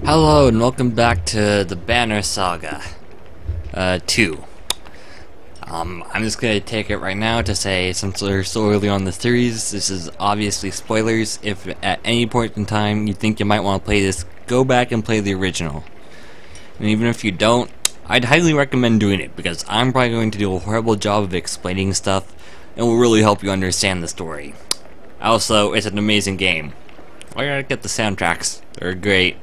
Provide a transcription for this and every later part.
Hello and welcome back to the Banner Saga 2. I'm just gonna take it right now to say, since we're so early on the series, this is obviously spoilers. If at any point in time you think you might want to play this, go back and play the original. And even if you don't, I'd highly recommend doing it, because I'm probably going to do a horrible job of explaining stuff and will really help you understand the story. Also, it's an amazing game. I gotta get the soundtracks. They're great.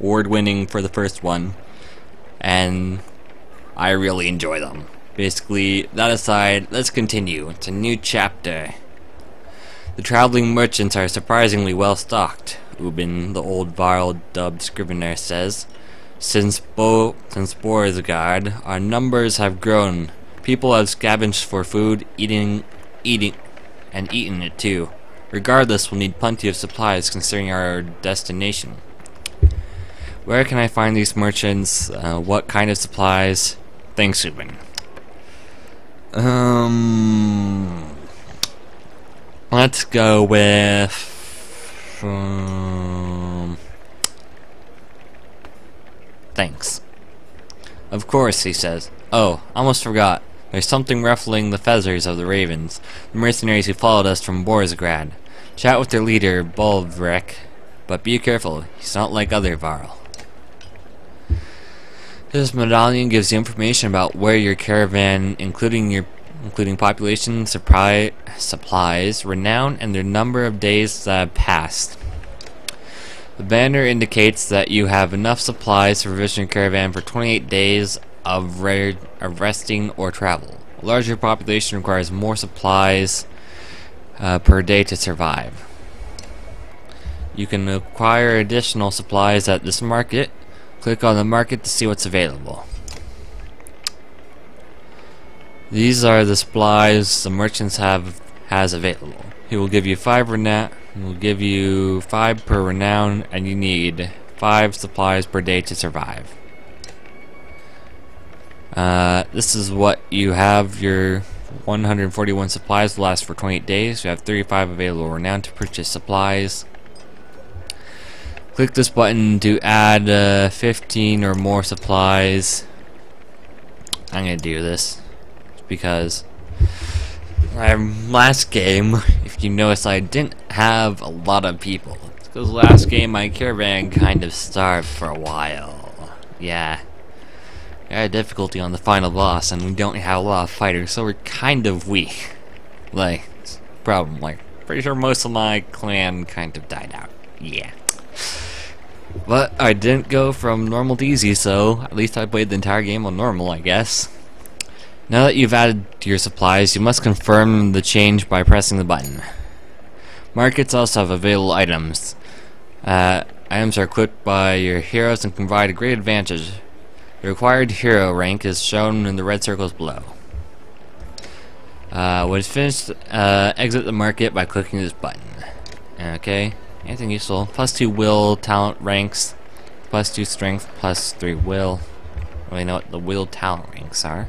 Award-winning for the first one, and I really enjoy them. Basically, that aside, let's continue. It's a new chapter. The traveling merchants are surprisingly well stocked, Ubin, the old Varl dubbed scrivener, says. Since Borzgard, our numbers have grown. People have scavenged for food, eaten it too. Regardless, we'll need plenty of supplies considering our destination. Where can I find these merchants? What kind of supplies? Thanks, Ubin. Let's go with thanks. Of course, he says. Oh, almost forgot. There's something ruffling the feathers of the ravens, the mercenaries who followed us from Borzgrad. Chat with their leader, Bolvrek, but be careful. He's not like other Varl. This medallion gives you information about where your caravan, including population, supplies, renown, and the number of days that have passed. The banner indicates that you have enough supplies to provision your caravan for 28 days of resting or travel. A larger population requires more supplies per day to survive. You can acquire additional supplies at this market. Click on the market to see what's available. These are the supplies the merchants has available. He will give you 5 renown. Will give you 5 per renown, and you need 5 supplies per day to survive. This is what you have. Your 141 supplies will last for 28 days. You have 35 available renown to purchase supplies. Click this button to add 15 or more supplies. I'm gonna do this because my last game, if you notice, I didn't have a lot of people. Because last game my caravan kind of starved for a while. Yeah. I had difficulty on the final boss, and we don't have a lot of fighters, so we're kind of weak. Like, it's a problem. Like, pretty sure most of my clan kind of died out. Yeah. But I didn't go from normal to easy, so at least I played the entire game on normal, I guess. Now that you've added to your supplies, you must confirm the change by pressing the button. Markets also have available items. Items are equipped by your heroes and can provide a great advantage. The required hero rank is shown in the red circles below. When it's finished, exit the market by clicking this button. Okay. Anything useful? +2 will talent ranks, +2 strength, +3 will. I don't really know what the will talent ranks are.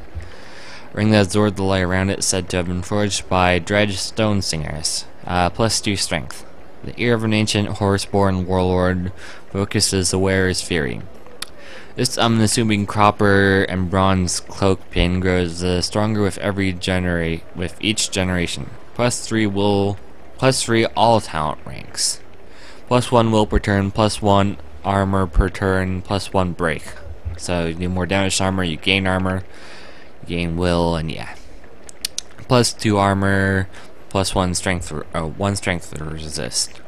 Ring that absorbed the light around it, said to have been forged by dredged stone singers. +2 strength. The ear of an ancient horse-born warlord focuses the wearer's fury. This unassuming copper and bronze cloak pin grows stronger with each generation. +3 will, +3 all talent ranks. +1 will per turn, +1 armor per turn, +1 break. So you do more damage to armor, you gain armor, you gain will, and yeah. +2 armor, +1 strength, 1 strength to resist.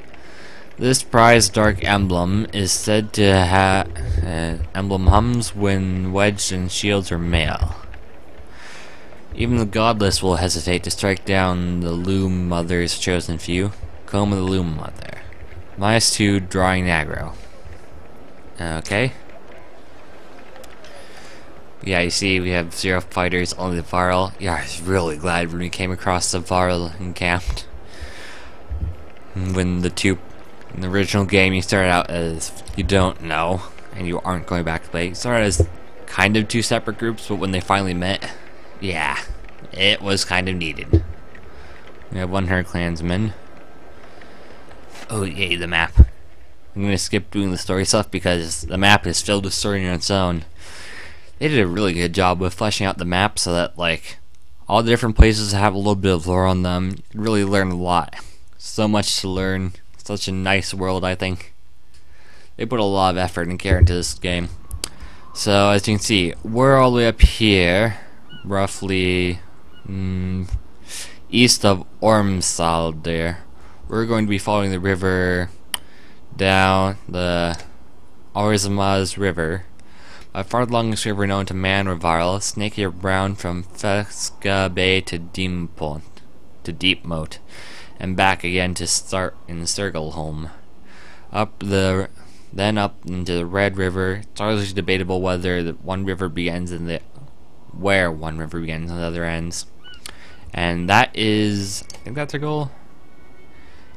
This prized dark emblem is said to have emblem hums when wedged and shields are mail. Even the godless will hesitate to strike down the Loom Mother's chosen few. Comb of the Loom Mother. -2 drawing aggro. Okay. Yeah, you see we have 0 fighters, only the Varl. Yeah, I was really glad when we came across the Varl encamped. When in the original game you started out as, you don't know, and you aren't going back to play. You started as kind of 2 separate groups, but when they finally met, yeah, it was kind of needed. We have 100 clansmen. Oh yay, the map. I'm gonna skip doing the story stuff because the map is filled with story on its own. They did a really good job with fleshing out the map so that like all the different places have a little bit of lore on them. You can really learn a lot. So much to learn. Such a nice world, I think. They put a lot of effort and care into this game. So as you can see, we're all the way up here, roughly east of Ormsal there. We're going to be following the river down the Orzamaz River, by far the longest river known to man or Varl, snaky brown from Fesca Bay to Deepmoat, and back again to start in Sturgelholm. Then up into the Red River. It's always debatable whether one river begins and where one river begins and the other ends. And that is, I think that's our goal.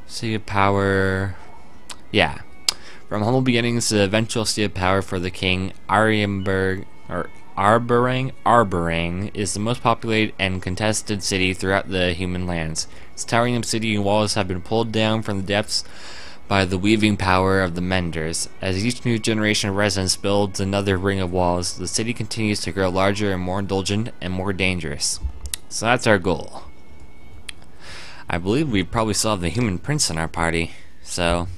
Sea of Power. Yeah. From humble beginnings to the eventual Sea of Power for the king, Arbarang is the most populated and contested city throughout the human lands. Its towering city walls have been pulled down from the depths by the weaving power of the Menders. As each new generation of residents builds another ring of walls, the city continues to grow larger and more indulgent and more dangerous. So that's our goal. I believe we probably still have the human prince in our party, so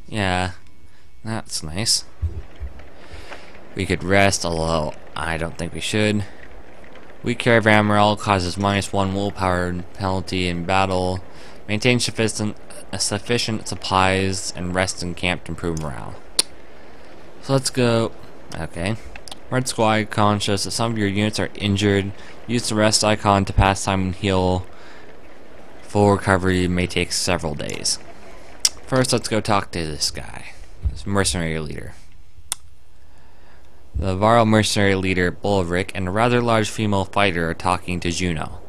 yeah, that's nice. We could rest, although I don't think we should. Weak caravan morale causes -1 willpower penalty in battle. Maintain sufficient supplies and rest in camp to improve morale. So let's go. Okay. Red squad icon shows that some of your units are injured. Use the rest icon to pass time and heal. Full recovery may take several days. First, let's go talk to this guy. This mercenary leader. The Varl mercenary leader, Bolvik, and a rather large female fighter are talking to Juno,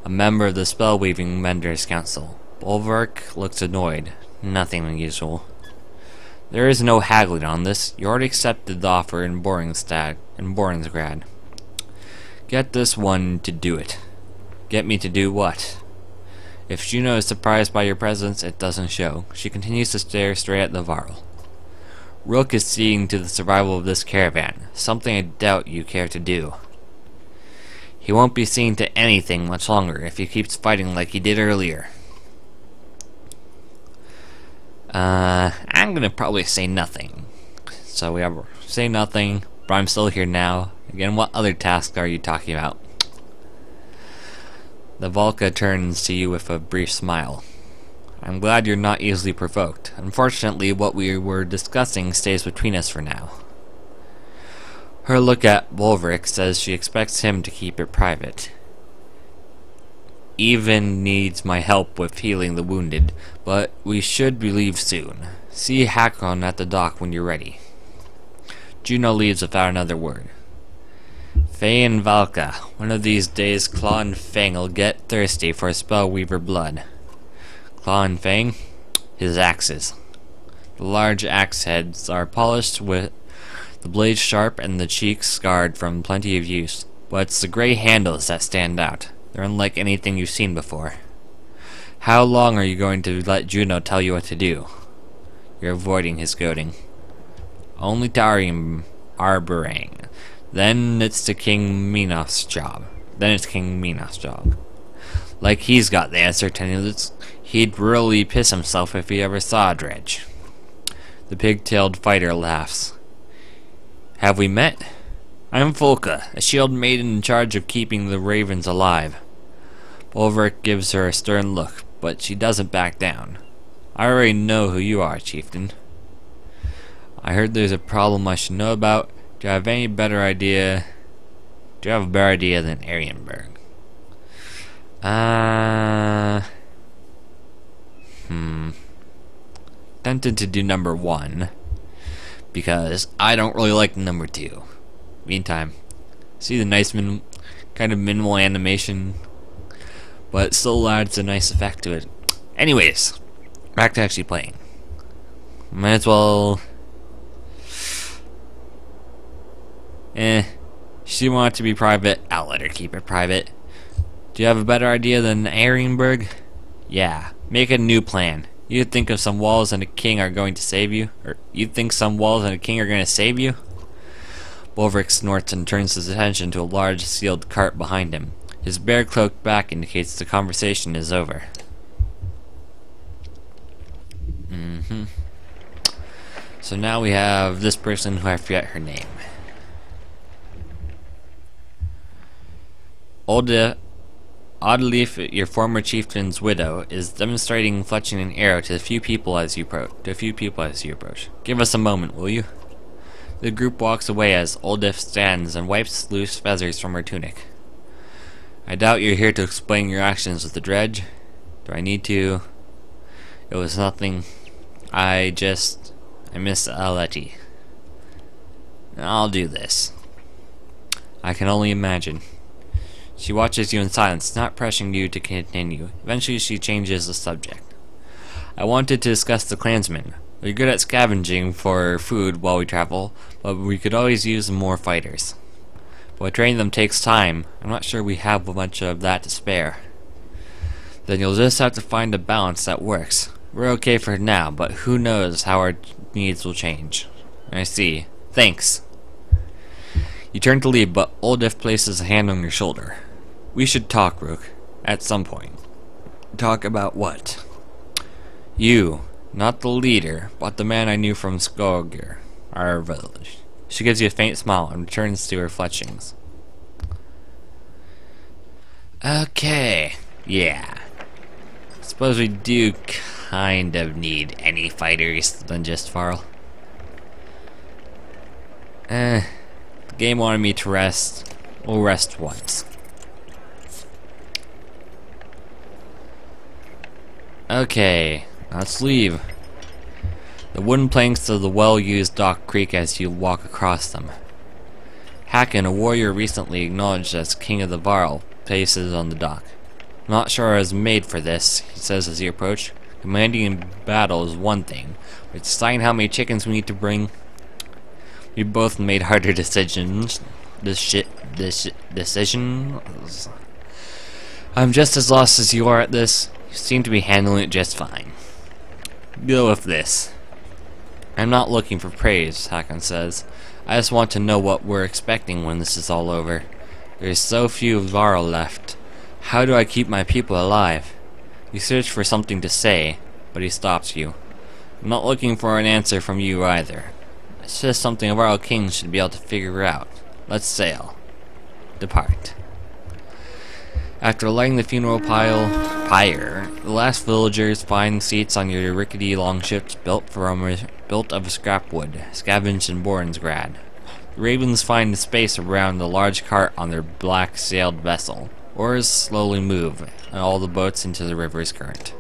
a member of the Spellweaving Menders Council. Bolvik looks annoyed. Nothing unusual. There is no haggling on this. You already accepted the offer in Borensgrad. Get this one to do it. Get me to do what? If Juno is surprised by your presence, it doesn't show. She continues to stare straight at the Varl. Rook is seeing to the survival of this caravan, something I doubt you care to do. He won't be seeing to anything much longer if he keeps fighting like he did earlier. I'm gonna probably say nothing. So we have say nothing, but I'm still here now. Again, what other task are you talking about? The Volca turns to you with a brief smile. I'm glad you're not easily provoked. Unfortunately, what we were discussing stays between us for now. Her look at Bolvik says she expects him to keep it private. Even needs my help with healing the wounded, but we should leave soon. See Hakon at the dock when you're ready. Juno leaves without another word. Faye and Valka, one of these days Claw and Fang will get thirsty for Spellweaver blood. Claw and Fang? His axes. The large axe heads are polished with the blades sharp and the cheeks scarred from plenty of use, but it's the grey handles that stand out. They're unlike anything you've seen before. How long are you going to let Juno tell you what to do? You're avoiding his goading. Only to Arbarang. Then it's to King Minos's job. Like he's got the answer to this. He'd really piss himself if he ever saw a dredge. The pig-tailed fighter laughs. Have we met? I'm Volka, a shield maiden in charge of keeping the ravens alive. Bolvik gives her a stern look, but she doesn't back down. I already know who you are, chieftain. I heard there's a problem I should know about. Do you have a better idea than Arienberg? Tempted to do number 1, because I don't really like number 2. Meantime, see the nice kind of minimal animation, but it still adds a nice effect to it. Anyways, back to actually playing. Might as well. She wants to be private. I'll let her keep it private. Do you have a better idea than Arienberg? Yeah, make a new plan. You think of some walls and a king are going to save you? Or you think some walls and a king are going to save you? Bolvik snorts and turns his attention to a large sealed cart behind him. His bare cloaked back indicates the conversation is over. So now we have this person who I forget her name. Oddly, your former chieftain's widow is demonstrating fletching an arrow to a few people as you approach. Give us a moment, will you? The group walks away as Oldif stands and wipes loose feathers from her tunic. I doubt you're here to explain your actions with the dredge. Do I need to? It was nothing. I miss Aleti. I'll do this. I can only imagine. She watches you in silence, not pressing you to continue. Eventually she changes the subject. I wanted to discuss the clansmen. We're good at scavenging for food while we travel, but we could always use more fighters. But training them takes time. I'm not sure we have much of that to spare. Then you'll just have to find a balance that works. We're okay for now, but who knows how our needs will change. I see. Thanks. You turn to leave, but Oldif places a hand on your shoulder. We should talk, Rook. At some point. Talk about what? You. Not the leader, but the man I knew from Skogr, our village. She gives you a faint smile and returns to her fletchings. Okay. Yeah. Suppose we do kind of need any fighters than just Farrell. The game wanted me to rest. We'll rest once. Okay, let's leave. The wooden planks of the well-used dock creak as you walk across them. Hakken, a warrior recently acknowledged as king of the Varl, paces on the dock. Not sure I was made for this, he says as you approach. Commanding in battle is one thing, but deciding how many chickens we need to bring. We both made harder decisions. Decisions. I'm just as lost as you are at this. You seem to be handling it just fine. Go with this. I'm not looking for praise, Hakken says. I just want to know what we're expecting when this is all over. There's so few Varl left. How do I keep my people alive? You search for something to say, but he stops you. I'm not looking for an answer from you either. It's just something a Varl king should be able to figure out. Let's sail. Depart. After lighting the funeral pyre, the last villagers find seats on your rickety longships built of scrap wood, scavenged in Bornsgrad. The ravens find space around the large cart on their black-sailed vessel. Oars slowly move, and all the boats into the river's current.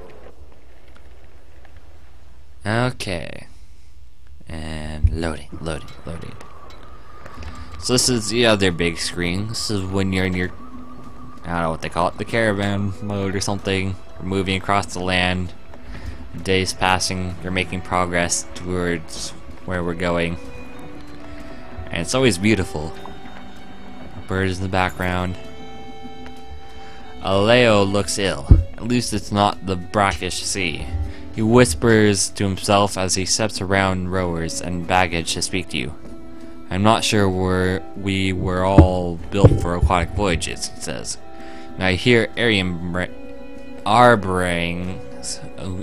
Okay. And loading. So this is the other big screen. This is when you're in your, I don't know what they call it, the caravan mode or something. You're moving across the land. Days passing, you're making progress towards where we're going. And it's always beautiful. Birds in the background. Aleo looks ill. At least it's not the brackish sea. He whispers to himself as he steps around rowers and baggage to speak to you. I'm not sure we were all built for aquatic voyages, he says. And I hear Arbrang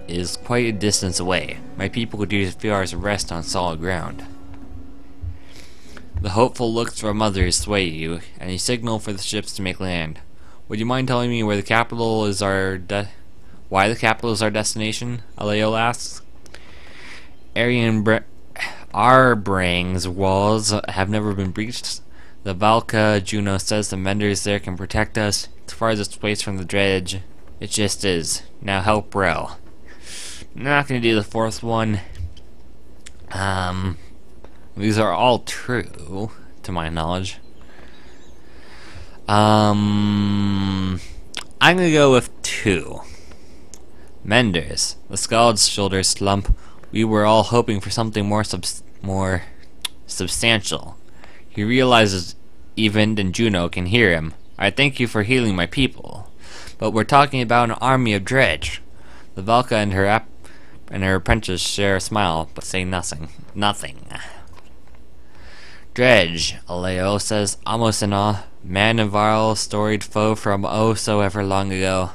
is quite a distance away. My people could use a few hours of rest on solid ground. The hopeful looks from others sway you, and you signal for the ships to make land. Would you mind telling me where the capital is why the capital is our destination? Aleo asks. Arbrang's walls have never been breached. The Valka Juno says the menders there can protect us. As far as it's place from the dredge, it just is. Now help row. I'm not gonna do the fourth one. These are all true, to my knowledge. I'm gonna go with 2. Menders. The Skald's shoulders slump. We were all hoping for something more substantial. He realizes Evend and Juno can hear him. I thank you for healing my people. But we're talking about an army of dredge. The Valka and her and her apprentice share a smile, but say nothing. Nothing. Dredge, Aleo says, almost in awe. Man of Varl, storied foe from oh so ever long ago.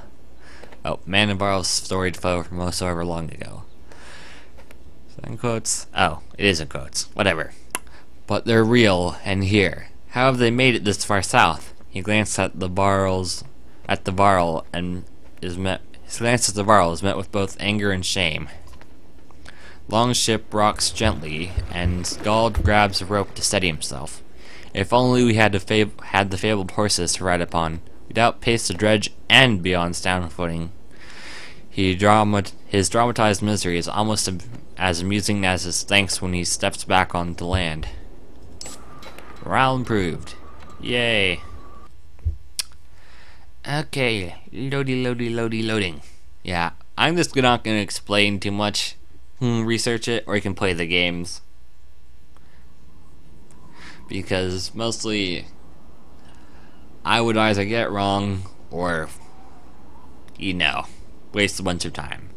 Oh, Man of Varl's storied foe from oh so ever long ago. Is that in quotes? Oh, it is in quotes. Whatever. But they're real, and here. How have they made it this far south? He glanced at the Varl, and is met. His glance at the Varl is met with both anger and shame. Longship rocks gently, and Scald grabs a rope to steady himself. If only we had the fabled horses to ride upon, we'd outpace the Dredge and be on sound footing. His dramatized misery is almost as amusing as his thanks when he steps back onto land. Morale improved. Yay. Okay, loading. Yeah, I'm just not gonna explain too much. Research it, or you can play the games. Because mostly I would either get it wrong or, waste a bunch of time.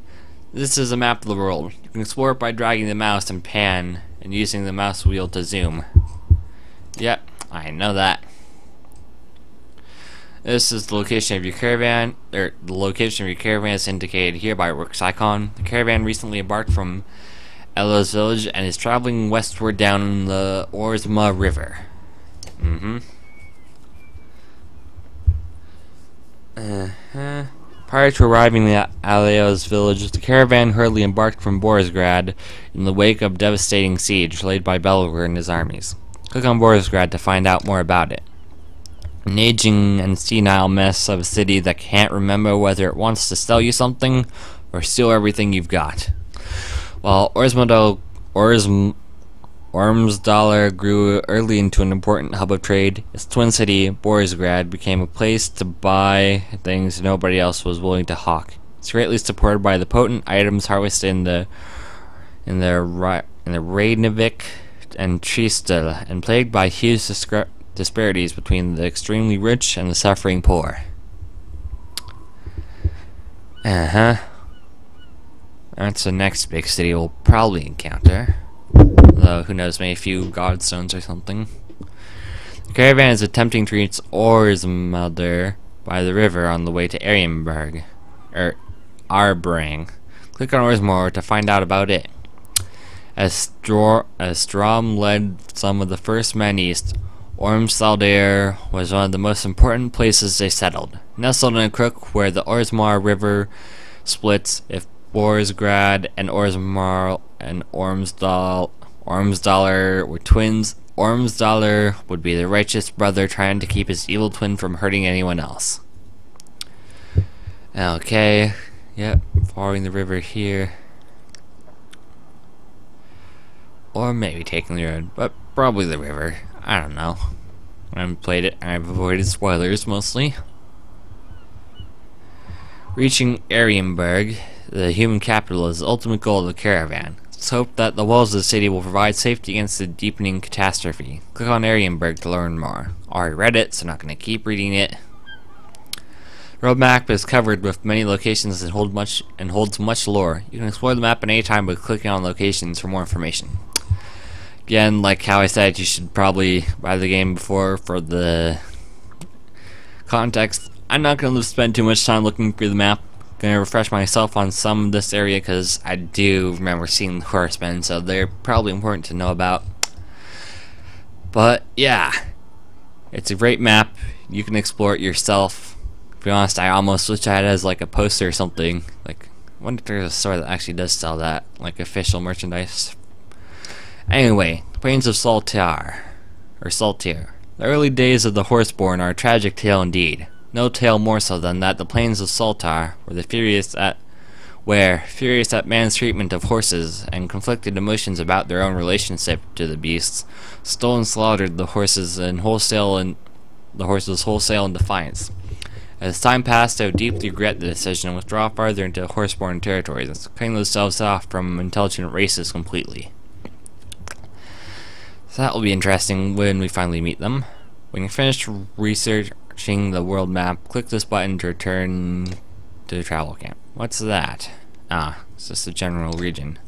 This is a map of the world. You can explore it by dragging the mouse and pan and using the mouse wheel to zoom. Yep, I know that. This is the location of your caravan. The location of your caravan is indicated here by a works icon. The caravan recently embarked from Elo's village and is traveling westward down the Orzma River. Prior to arriving at Aleo's village, the caravan hurriedly embarked from Borisgrad in the wake of devastating siege laid by Belger and his armies. Click on Borisgrad to find out more about it. An aging and senile mess of a city that can't remember whether it wants to sell you something or steal everything you've got. While Ormsdaler grew early into an important hub of trade, its twin city, Borisgrad, became a place to buy things nobody else was willing to hawk. It's greatly supported by the potent items harvested in the Reykjavik and Tristel, and plagued by huge disparities between the extremely rich and the suffering poor. That's the next big city we'll probably encounter. Though, who knows, maybe a few godstones or something. The caravan is attempting to reach Orzmulder by the river on the way to Arienberg, Arbrang. Click on Orzmor to find out about it. As Strom led some of the first men east, Ormsdalr was one of the most important places they settled. Nestled in a crook where the Orzmar River splits, if Borisgrad and Ormsdalr were twins, Ormsdalr would be the righteous brother trying to keep his evil twin from hurting anyone else. Okay, yep, following the river here. Or maybe taking the road, but probably the river. I don't know. I haven't played it, I've avoided spoilers mostly. Reaching Arienberg, the human capital, is the ultimate goal of the caravan. It's hoped that the walls of the city will provide safety against the deepening catastrophe. Click on Arienberg to learn more. Already read it, so I'm not going to keep reading it. The road map is covered with many locations and holds much lore. You can explore the map at any time by clicking on locations for more information. Again, like how I said, you should probably buy the game before for the context. I'm not going to spend too much time looking through the map. I'm going to refresh myself on some of this area because I do remember seeing the horsemen, so they're probably important to know about. But yeah, it's a great map. You can explore it yourself. To be honest, I almost wish I had it as like a poster or something. Like, I wonder if there's a store that actually does sell that, like official merchandise. Anyway, the Plains of Saltyr. The early days of the Horseborn are a tragic tale indeed. No tale more so than that the Plains of Saltyr were furious at man's treatment of horses and conflicted emotions about their own relationship to the beasts, stole and slaughtered the horses wholesale in defiance. As time passed, they would deeply regret the decision and withdraw farther into Horseborn territories, cutting themselves off from intelligent races completely. So that will be interesting when we finally meet them. When you're finished researching the world map, click this button to return to the travel camp. What's that? It's just the general region.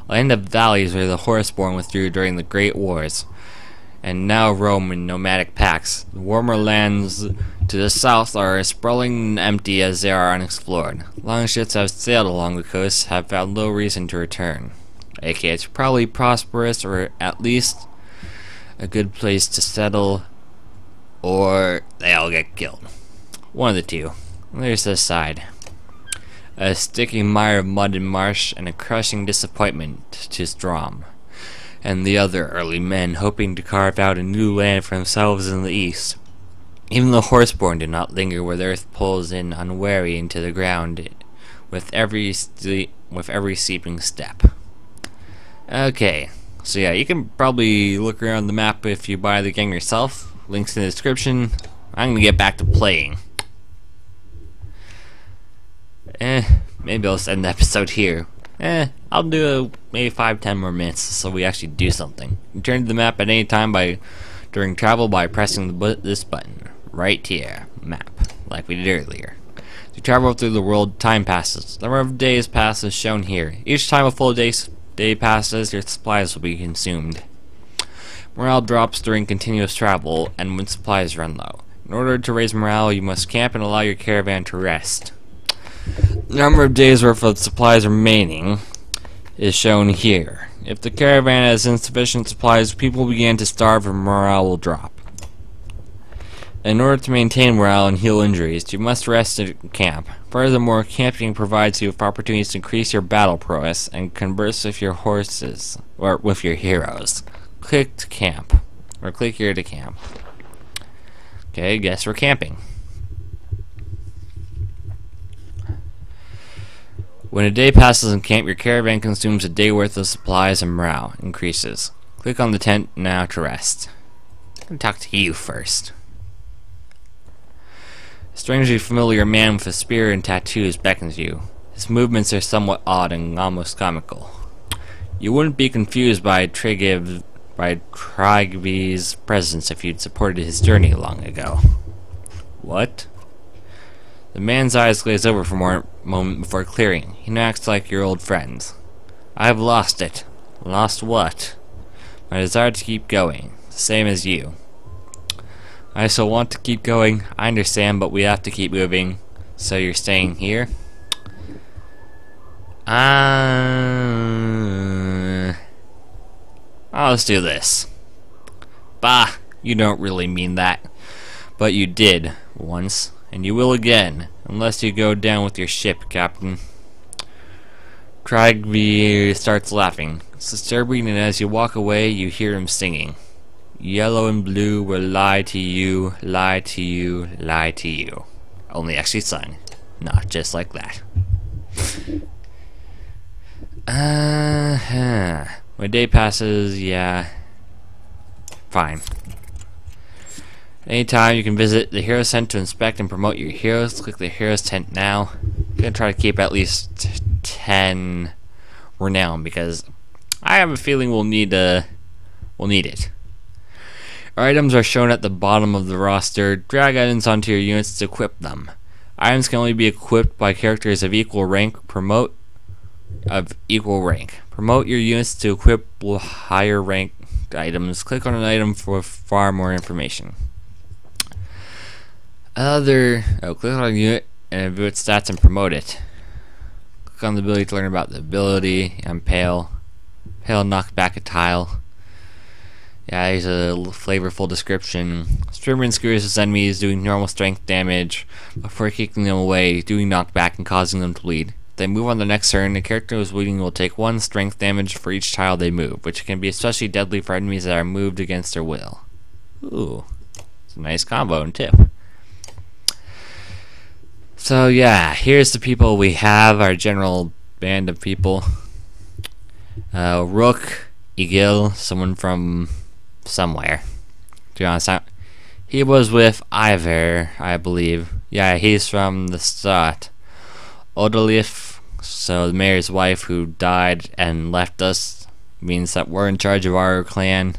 Land of valleys where the horseborn withdrew during the Great Wars, and now roam in nomadic packs. The warmer lands to the south are as sprawling and empty as they are unexplored. Long ships have sailed along the coast have found no reason to return. aka it's probably prosperous, or at least a good place to settle, or they all get killed. One of the two. There's this side. A sticky mire of mud and marsh, and a crushing disappointment to Strom and the other early men hoping to carve out a new land for themselves in the east. Even the horseborn do not linger where the earth pulls in unwary into the ground with every seeping step. Okay, so yeah, you can probably look around the map if you buy the game yourself. Links in the description. I'm gonna get back to playing. Maybe I'll end the episode here. I'll do maybe 5-10 more minutes so we actually do something. Return to the map at any time during travel by pressing this button right here, map, like we did earlier. To travel through the world, time passes. The number of days passes shown here. Each time a full day passes, your supplies will be consumed. Morale drops during continuous travel and when supplies run low. In order to raise morale, you must camp and allow your caravan to rest. The number of days worth of supplies remaining is shown here. If the caravan has insufficient supplies, people begin to starve and morale will drop. In order to maintain morale and heal injuries, you must rest at camp. Furthermore, camping provides you with opportunities to increase your battle prowess and converse with your horses, or with your heroes. Click to camp, or click here to camp. Okay, guess we're camping. When a day passes in camp, your caravan consumes a day worth of supplies and morale increases. Click on the tent now to rest. I'm going to talk to you first. A strangely familiar man with a spear and tattoos beckons you. His movements are somewhat odd and almost comical. You wouldn't be confused by Trigvy's presence if you'd supported his journey long ago. What? The man's eyes glaze over for a moment before clearing. He now acts like your old friends. I've lost it. Lost what? My desire to keep going. The same as you. I still want to keep going. I understand, but we have to keep moving. So you're staying here? Let's do this. Bah, you don't really mean that. But you did, once. And you will again, unless you go down with your ship, Captain. Trigby starts laughing. It's disturbing, and as you walk away, you hear him singing. Yellow and blue will lie to you, lie to you, lie to you. Only actually sung, not just like that. When day passes, yeah. Fine. Anytime you can visit the Heroes Tent to inspect and promote your heroes. Click the Heroes Tent now. I'm gonna try to keep at least 10 renown because I have a feeling we'll need it. Our items are shown at the bottom of the roster. Drag items onto your units to equip them. Items can only be equipped by characters of equal rank. Promote your units to equip higher rank items. Click on an item for far more information. Click on a unit and view its stats and promote it. Click on the ability to learn about the ability. Impale. Impale knocks back a tile. Yeah, here's a flavorful description. Spearman skewers his enemies, doing normal strength damage before kicking them away, doing knockback and causing them to bleed. If they move on the next turn, the character who's bleeding will take 1 strength damage for each tile they move, which can be especially deadly for enemies that are moved against their will. Ooh, it's a nice combo and tip. So yeah, here's the people we have, our general band of people. Rook, Egil, someone from somewhere. To be honest, he was with Ivor, I believe. Yeah, he's from the start. Odalif, so the mayor's wife who died and left us, means that we're in charge of our clan.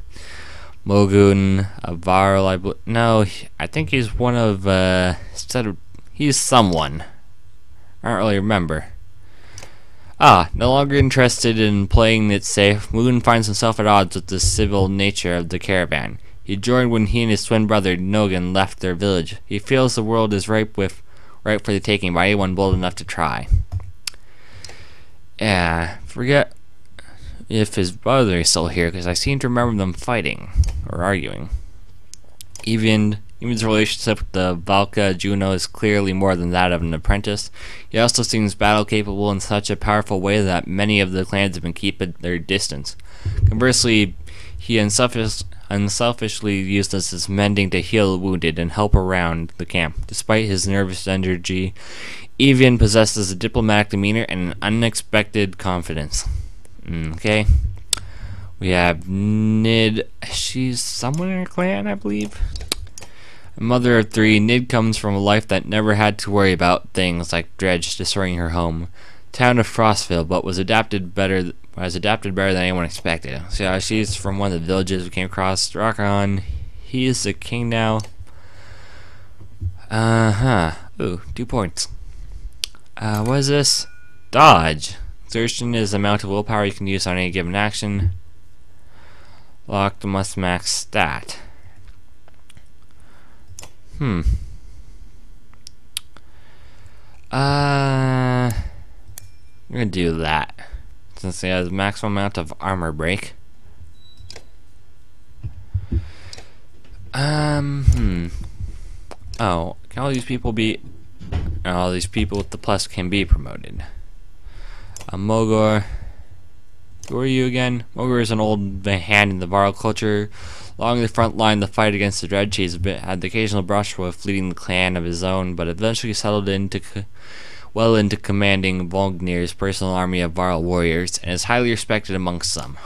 Mogun, Avarl, I believe. No, I think he's one of, he's someone. I don't really remember. No longer interested in playing it safe, Moon finds himself at odds with the civil nature of the caravan. He joined when he and his twin brother Nogan left their village. He feels the world is ripe for the taking by anyone bold enough to try. Yeah, forget if his brother is still here, because I seem to remember them fighting or arguing. Even his relationship with the Valka Juno is clearly more than that of an apprentice. He also seems battle capable in such a powerful way that many of the clans have been keeping their distance. Conversely, he unselfishly used his mending to heal the wounded and help around the camp. Despite his nervous energy, Evian possesses a diplomatic demeanor and an unexpected confidence. Okay. We have Nid. She's someone in her clan, I believe. A mother of 3, Nid comes from a life that never had to worry about things like dredge destroying her home. Town of Frostville, but was adapted better than anyone expected. So yeah, she's from one of the villages we came across. Drakon, he is the king now. Ooh, 2 points. What is this? Dodge. Exertion is the amount of willpower you can use on any given action. Locked must max stat. I'm gonna do that since he has maximum amount of armor break. Oh, can all these people be? All these people with the plus can be promoted. Mogor. Who are you again? Mogor is an old hand in the Varl culture. Along the front line, the fight against the Dread Chiefs had the occasional brush with leading the clan of his own, but eventually settled into commanding Volgnir's personal army of Varl warriors, and is highly respected amongst some.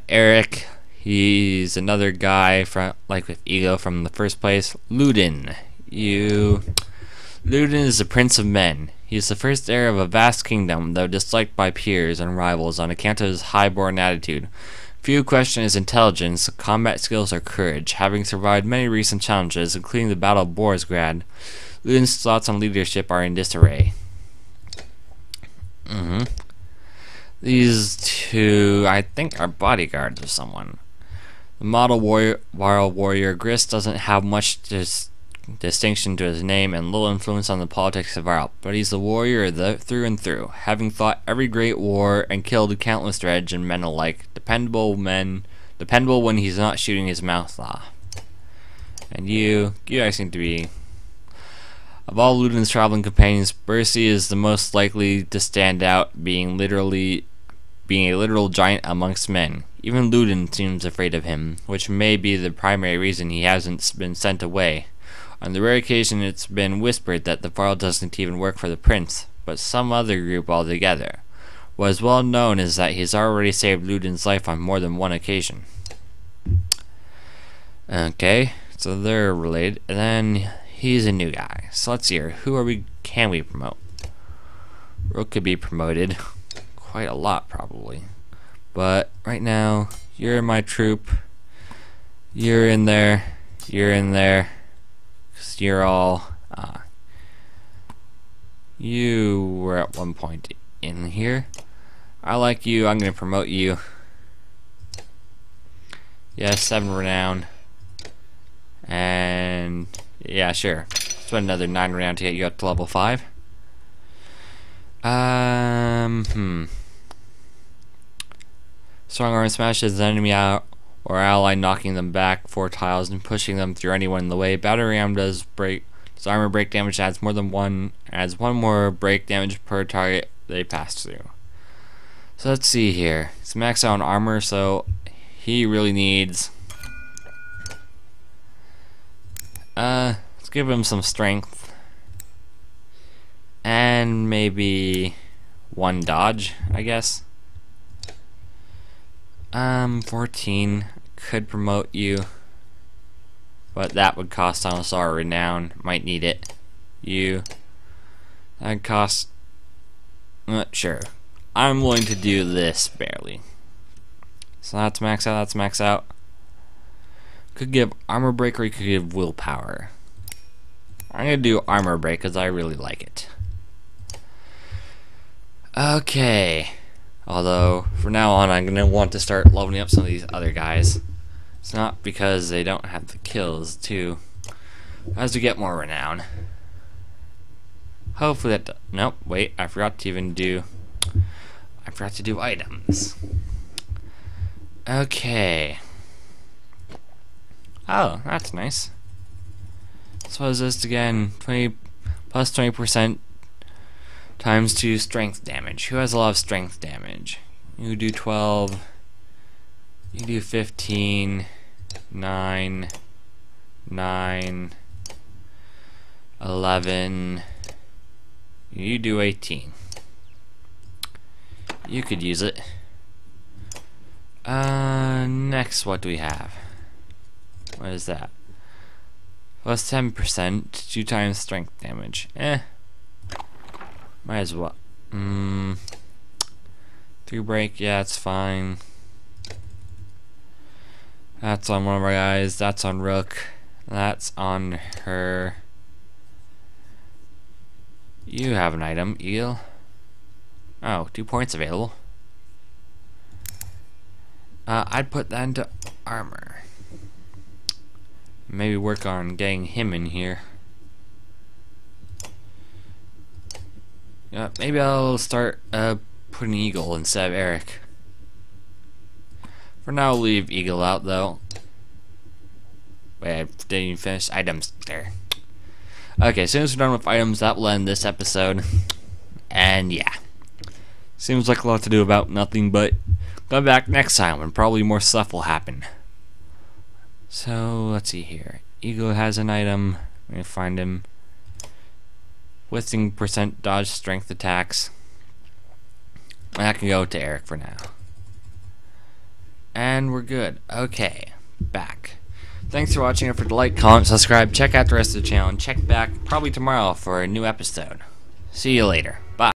Eric, he's another guy like with ego from the first place. Ludin, Ludin is the Prince of Men. He is the first heir of a vast kingdom, though disliked by peers and rivals on account of his high-born attitude. Few question his intelligence, combat skills, or courage. Having survived many recent challenges, including the Battle of Borsgrad, Ludin's thoughts on leadership are in disarray. These two, I think, are bodyguards of someone. The model warrior Gris doesn't have much distinction to his name and little influence on the politics of Varl, but he's the warrior through and through, having fought every great war and killed countless dredge and men alike. Dependable when he's not shooting his mouth off. And you guys seem to be, of all Ludin's traveling companions, Bercy is the most likely to stand out, being a literal giant amongst men. Even Ludin seems afraid of him, which may be the primary reason he hasn't been sent away. On the rare occasion it's been whispered that the Varl doesn't even work for the prince, but some other group altogether. What is well known is that he's already saved Ludin's life on more than one occasion. Okay, so they're related, and then he's a new guy. So let's see here, can we promote? Rook could be promoted. Quite a lot, probably. But right now, you're in my troop. You're in there. You're in there. Cause you're all. You were at one point in here. I like you. I'm gonna promote you. Yeah, 7 renown. And yeah, sure. Spend another 9 renown to get you up to level 5. Strong arm smashes an enemy out or ally, knocking them back 4 tiles and pushing them through anyone in the way. Battery ram does armor break damage, adds one more break damage per target they pass through. So let's see here. It's maxed out on armor, so he really needs let's give him some strength. And maybe 1 dodge, I guess. 14 could promote you, but that would cost almost our renown. Might need it. That costs. Sure. I'm willing to do this barely. So that's max out. That's max out. Could give armor break, or you could give willpower. I'm gonna do armor break because I really like it. Okay. Although, from now on, I'm going to want to start leveling up some of these other guys. It's not because they don't have the kills, too. As we get more renown. Hopefully that... Nope, wait, I forgot to do items. Okay. Oh, that's nice. So what is this again? 20 plus 20% times 2 strength damage. Who has a lot of strength damage? You do 12. You do 15. 9. 9. 11. You do 18. You could use it. Next, what do we have? What is that? Plus 10%, 2 times strength damage. Might as well. 3 break, yeah, it's fine. That's on one of our guys. That's on Rook. That's on her. You have an item, Eel. Oh, 2 points available. I'd put that into armor. Maybe work on getting him in here. Yeah, maybe I'll start putting Eagle instead of Eric. For now, I'll leave Eagle out though. Wait, I didn't even finish items there. Okay, as soon as we're done with items, that will end this episode. And yeah. Seems like a lot to do about nothing, but come back next time when probably more stuff will happen. So, let's see here. Eagle has an item. I'm going to find him. Withing % dodge strength attacks. That can go to Eric for now. And we're good. Okay, back. Thanks for watching. Don't forget to like, comment, subscribe, check out the rest of the channel, and check back probably tomorrow for a new episode. See you later. Bye.